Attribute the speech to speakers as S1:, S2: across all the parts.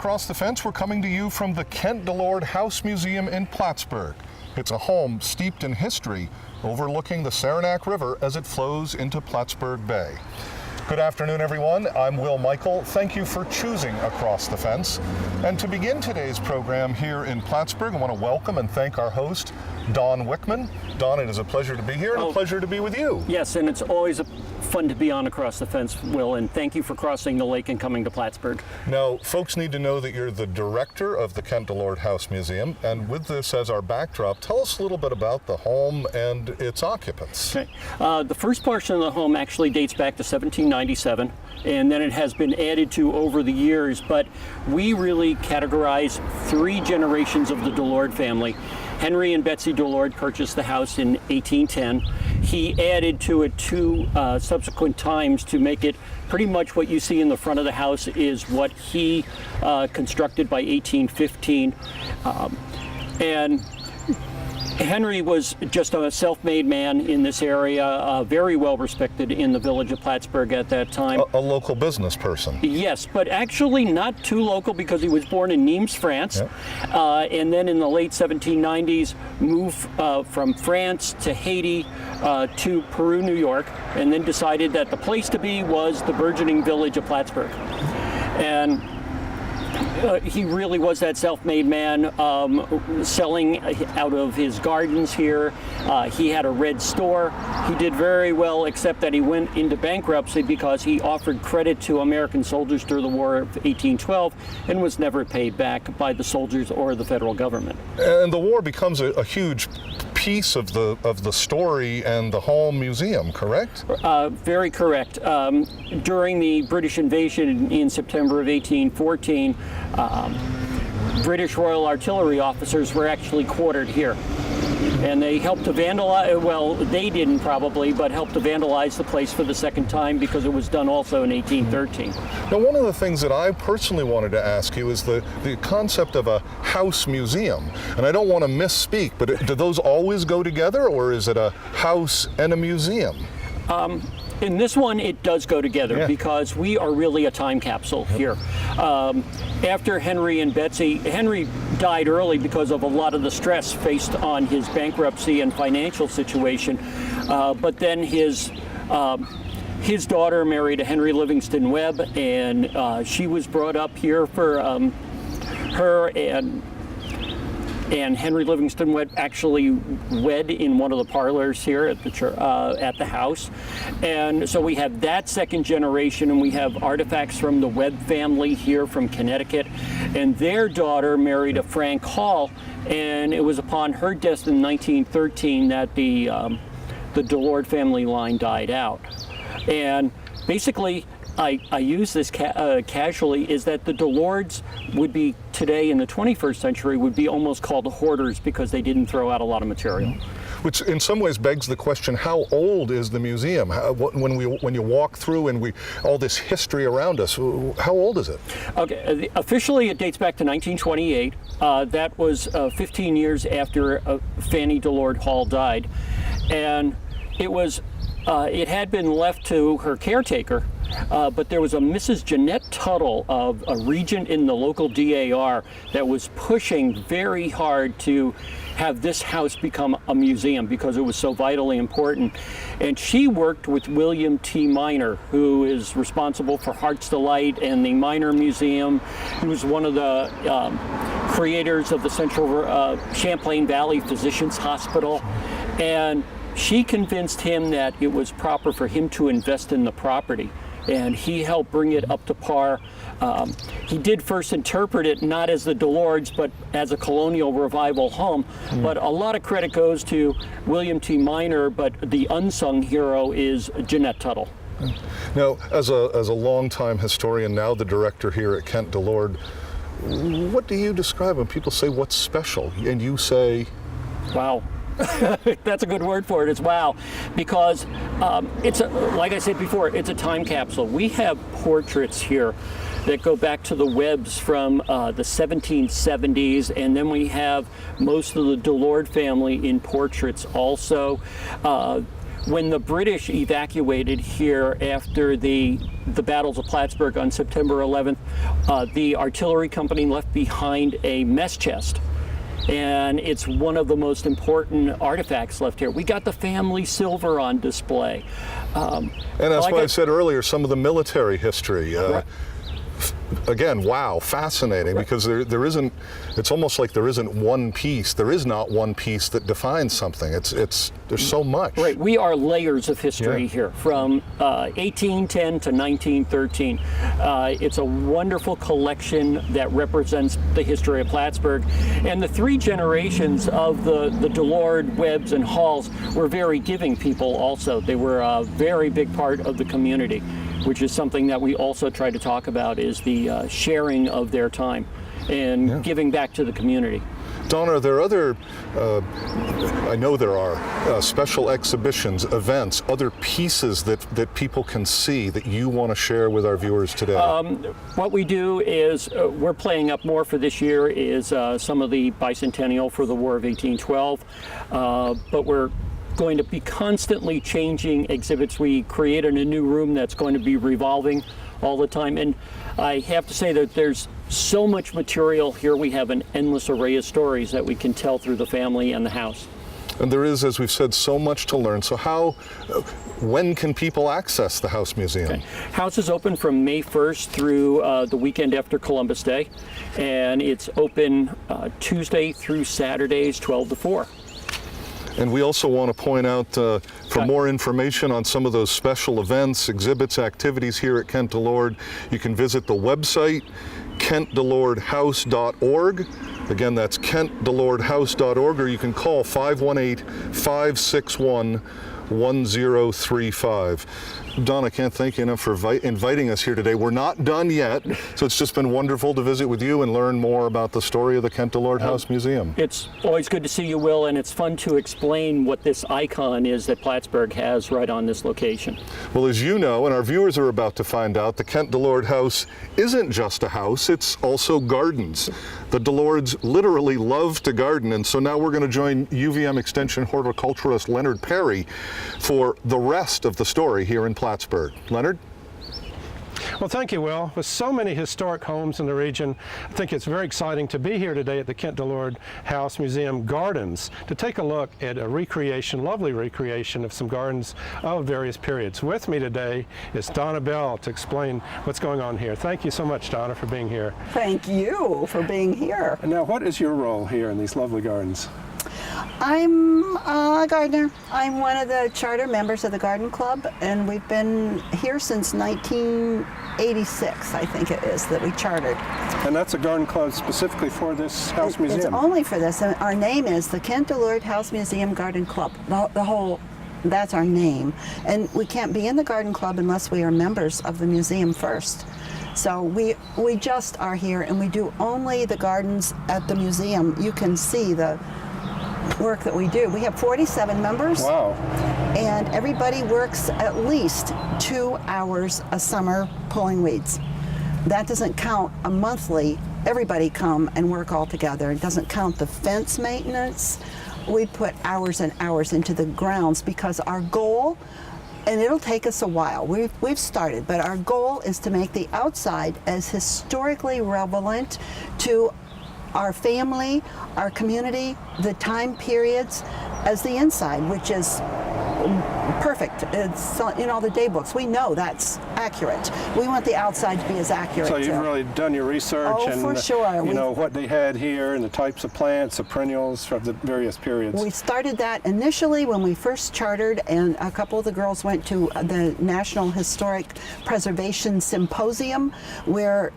S1: Across the Fence, we're coming to you from the Kent DeLord House Museum in Plattsburgh. It's a home steeped in history, overlooking the Saranac River as it flows into Plattsburgh Bay. Good afternoon, everyone. I'm Will Michael. Thank you for choosing Across the Fence. And to begin today's program here in Plattsburgh, I want to welcome and thank our host, Don Wickman. Don, it is a pleasure to be here and a pleasure to be with you.
S2: Yes, and it's always fun to be on Across the Fence, Will, and thank you for crossing the lake and coming to Plattsburgh.
S1: Now, folks need to know that you're the director of the Kent DeLord House Museum, and with this as our backdrop, tell us a little bit about the home and its occupants.
S2: Okay. The first portion of the home actually dates back to 1797, and then it has been added to over the years, but we really categorize 3 generations of the DeLord family. Henry and Betsy DeLord purchased the house in 1810. He added to it 2 subsequent times to make it pretty much what you see in the front of the house is what he constructed by 1815. And Henry was just a self-made man in this area, very well respected in the village of Plattsburgh at that time.
S1: A local business person.
S2: Yes, but actually not too local because he was born in Nimes, France, and then in the late 1790s moved from France to Haiti to Peru, New York, and then decided that the place to be was the burgeoning village of Plattsburgh. And he really was that self-made man, selling out of his gardens here. He had a red store. He did very well, except that he went into bankruptcy because he offered credit to American soldiers during the War of 1812 and was never paid back by the soldiers or the federal government.
S1: And the war becomes a huge piece of the story and the home museum, correct?
S2: Very correct. During the British invasion in September of 1814, British Royal Artillery officers were actually quartered here. And they helped to vandalize, well, they didn't probably, but helped to vandalize the place for the second time because it was done also in 1813.
S1: Now, one of the things that I personally wanted to ask you is the concept of a house museum. And I don't want to misspeak, but do those always go together, or is it a house and a museum?
S2: In this one, it does go together because we are really a time capsule here. After Henry and Betsy, Henry died early because of a lot of the stress faced on his bankruptcy and financial situation, but then his daughter married a Henry Livingston Webb, and she was brought up here for her and Henry Livingston Webb actually wed in one of the parlors here at the house. And so we have that second generation, and we have artifacts from the Webb family here from Connecticut. And their daughter married a Frank Hall, and it was upon her death in 1913 that the DeLord family line died out. And basically, I use this casually, is that the DeLords would be today in the 21st century would be almost called hoarders because they didn't throw out a lot of material.
S1: Which in some ways begs the question, how old is the museum? When you walk through and all this history around us, how old is it? Okay,
S2: officially it dates back to 1928. That was 15 years after Fanny DeLord Hall died. And it had been left to her caretaker, but there was a Mrs. Jeanette Tuttle, of a regent in the local DAR, that was pushing very hard to have this house become a museum because it was so vitally important. And she worked with William T. Miner, who is responsible for Heart's Delight and the Miner Museum. He was one of the creators of the Central Champlain Valley Physicians Hospital. And she convinced him that it was proper for him to invest in the property, and he helped bring it up to par. He did first interpret it not as the DeLords, but as a colonial revival home. But a lot of credit goes to William T. Miner, but the unsung hero is Jeanette Tuttle.
S1: Now, as a longtime historian, now the director here at Kent DeLord, what do you describe when people say what's special, and you say,
S2: wow? That's a good word for it. It's wow, because like I said before, it's a time capsule. We have portraits here that go back to the Webbs from the 1770s, and then we have most of the DeLord family in portraits also. when the British evacuated here after the battles of Plattsburgh on September 11th, the artillery company left behind a mess chest. And it's one of the most important artifacts left here. We got the family silver on display.
S1: And that's why I said earlier, some of the military history.
S2: Right.
S1: Again, wow, fascinating,
S2: Right.
S1: because there isn't, it's almost like there isn't one piece, there is not one piece that defines something. There's so much.
S2: Right, we are layers of history here from 1810 to 1913. It's a wonderful collection that represents the history of Plattsburgh. And the three generations of the DeLord, Webbs, and Halls were very giving people also. They were a very big part of the community, which is something that we also try to talk about, is the sharing of their time and giving back to the community.
S1: Donna, are there other, I know there are, special exhibitions, events, other pieces that people can see that you want to share with our viewers today?
S2: What we do is, we're playing up more for this year is some of the bicentennial for the War of 1812, but we're going to be constantly changing exhibits. We created a new room that's going to be revolving all the time, and I have to say that there's so much material here. We have an endless array of stories that we can tell through the family and the house.
S1: And there is, as we've said, so much to learn. So when can people access the House Museum?
S2: Okay. House is open from May 1st through the weekend after Columbus Day, and it's open Tuesday through Saturdays, 12 to 4.
S1: And we also want to point out, for more information on some of those special events, exhibits, activities here at Kent DeLord, you can visit the website, kentdelordhouse.org. Again, that's kentdelordhouse.org, or you can call 518-561-1035. Don, I can't thank you enough for inviting us here today. We're not done yet, so it's just been wonderful to visit with you and learn more about the story of the Kent DeLord House Museum.
S2: It's always good to see you, Will, and it's fun to explain what this icon is that Plattsburgh has right on this location.
S1: Well, as you know, and our viewers are about to find out, the Kent DeLord House isn't just a house, it's also gardens. The DeLords literally love to garden, and so now we're going to join UVM Extension horticulturist Leonard Perry for the rest of the story here in Plattsburgh. Leonard?
S3: Well, thank you, Will. With so many historic homes in the region, I think it's very exciting to be here today at the Kent DeLord House Museum Gardens to take a look at a recreation, lovely recreation of some gardens of various periods. With me today is Donna Bell to explain what's going on here. Thank you so much, Donna, for being here.
S4: Thank you for being here.
S3: And now, what is your role here in these lovely gardens?
S4: I'm a gardener. I'm one of the charter members of the Garden Club, and we've been here since 1986, I think it is, that we chartered.
S3: And that's a garden club specifically for this house museum?
S4: It's only for this. And our name is the Kent DeLord House Museum Garden Club. The whole, that's our name. And we can't be in the Garden Club unless we are members of the museum first. So we just are here, and we do only the gardens at the museum. You can see the work that we do. We have 47 members.
S3: Wow.
S4: And everybody works at least 2 hours a summer pulling weeds. That doesn't count a monthly. Everybody come and work all together. It doesn't count the fence maintenance. We put hours and hours into the grounds because our goal, and it'll take us a while, we've started, but our goal is to make the outside as historically relevant to our family, our community, the time periods, as the inside, which is perfect. It's in all the day books. We know that's accurate. We want the outside to be as accurate.
S3: So you've really done your research, and
S4: for sure.
S3: You know what they had here and the types of plants, the perennials from the various periods.
S4: We started that initially when we first chartered, and a couple of the girls went to the National Historic Preservation Symposium, where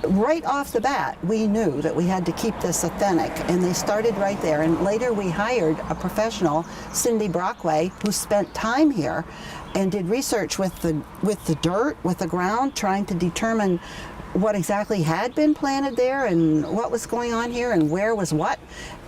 S4: right off the bat, we knew that we had to keep this authentic, and they started right there. And later we hired a professional, Cindy Brockway, who spent time here and did research with the dirt, with the ground, trying to determine what exactly had been planted there and what was going on here and where was what.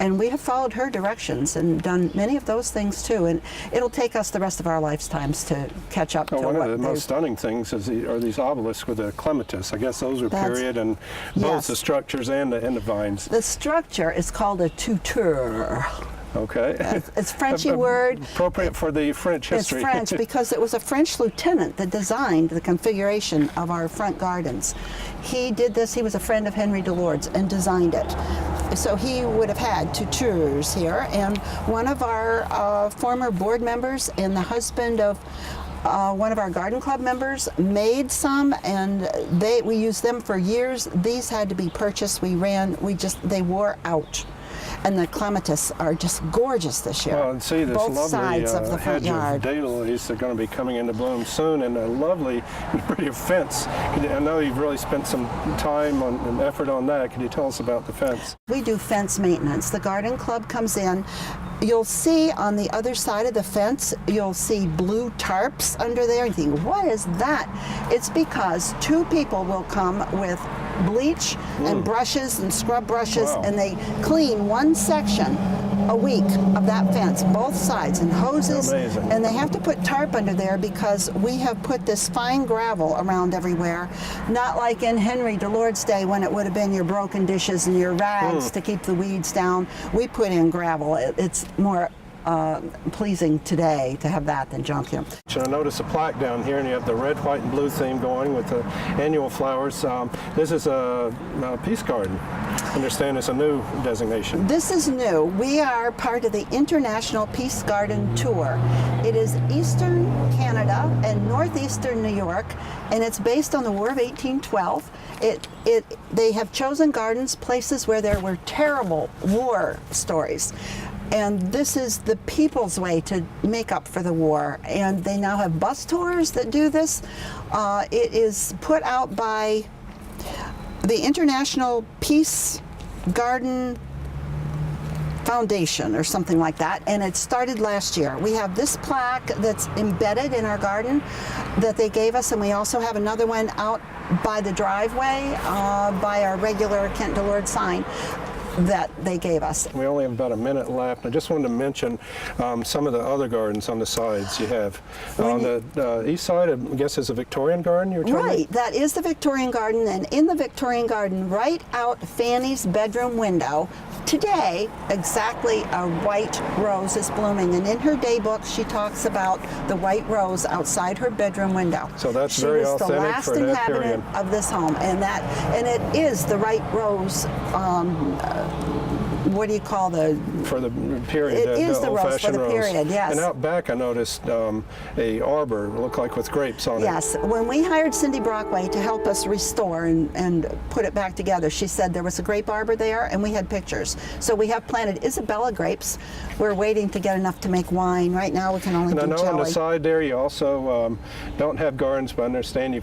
S4: And we have followed her directions and done many of those things too. And it'll take us the rest of our lifetimes to catch up to
S3: one
S4: what
S3: of the most stunning things are these obelisks with the clematis. I guess those were period, and both
S4: yes.
S3: the structures and the vines.
S4: The structure is called a tuteur.
S3: Okay.
S4: It's a Frenchy word.
S3: Appropriate for the French history.
S4: It's French because it was a French lieutenant that designed the configuration of our front gardens. He did this, he was a friend of Henry DeLord's and designed it. So he would have had tuteurs here, and one of our former board members and the husband of one of our garden club members made some, and we used them for years. These had to be purchased. They wore out. And the clematis are just gorgeous this year.
S3: Well, and see this
S4: both
S3: lovely
S4: sides of the front
S3: hedge
S4: yard.
S3: of daylilies that are going to be coming into bloom soon, and a lovely pretty fence. I know you've really spent some time and effort on that. Can you tell us about the fence?
S4: We do fence maintenance. The garden club comes in. You'll see on the other side of the fence, you'll see blue tarps under there. You think, what is that? It's because 2 people will come with bleach and brushes and scrub brushes, and they clean one section a week of that fence, both sides, and hoses.
S3: Amazing.
S4: And they have to put tarp under there because we have put this fine gravel around everywhere, not like in Henry DeLord's day when it would have been your broken dishes and your rags to keep the weeds down. We put in gravel. It's more pleasing today to have that than junk here.
S3: So I notice a plaque down here, and you have the red, white, and blue theme going with the annual flowers. This is a peace garden. I understand it's a new designation.
S4: This is new. We are part of the International Peace Garden Tour. It is Eastern Canada and Northeastern New York, and it's based on the War of 1812. They have chosen gardens, places where there were terrible war stories. And this is the people's way to make up for the war. And they now have bus tours that do this. It is put out by the International Peace Garden Foundation or something like that, and it started last year. We have this plaque that's embedded in our garden that they gave us, and we also have another one out by the driveway by our regular Kent DeLord sign that they gave us.
S3: We only have about a minute left. I just wanted to mention some of the other gardens on the sides you have. On the east side, I guess, is a Victorian garden you were telling me?
S4: Right, that is the Victorian garden, and in the Victorian garden, right out Fanny's bedroom window, today, exactly a white rose is blooming, and in her day book, she talks about the white rose outside her bedroom window.
S3: So that's
S4: she
S3: very
S4: was
S3: authentic
S4: the last
S3: for that
S4: inhabitant
S3: period
S4: of this home, and it is the white rose. What do you call
S3: for the period?
S4: It is the rose for the period, yes.
S3: And out back, I noticed a arbor, looked like with grapes on it.
S4: Yes, when we hired Cindy Brockway to help us restore and put it back together, she said there was a grape arbor there, and we had pictures. So we have planted Isabella grapes. We're waiting to get enough to make wine. Right now, we can only do jelly.
S3: And I know on the side there, you also don't have gardens, but I understand you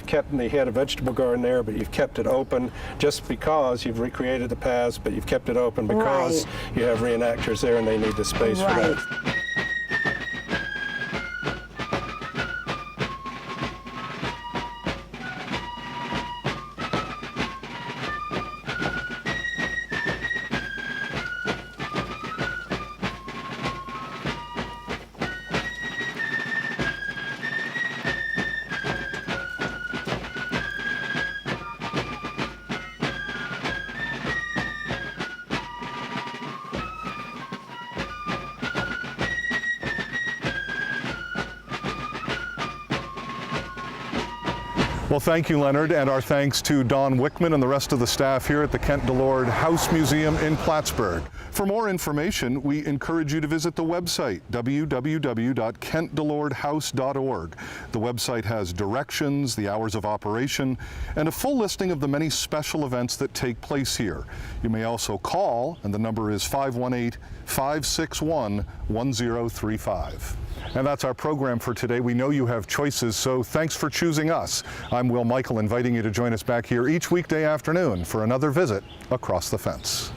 S3: had a vegetable garden there, but you've kept it open just because you've recreated the paths, but you've kept it open because you have reenactors there and they need the space for that.
S1: Well, thank you, Leonard, and our thanks to Don Wickman and the rest of the staff here at the Kent DeLord House Museum in Plattsburgh. For more information, we encourage you to visit the website, www.kentdelordhouse.org. The website has directions, the hours of operation, and a full listing of the many special events that take place here. You may also call, and the number is 518-561-1035. And that's our program for today. We know you have choices, so thanks for choosing us. I'm Will Michael, inviting you to join us back here each weekday afternoon for another visit Across the Fence.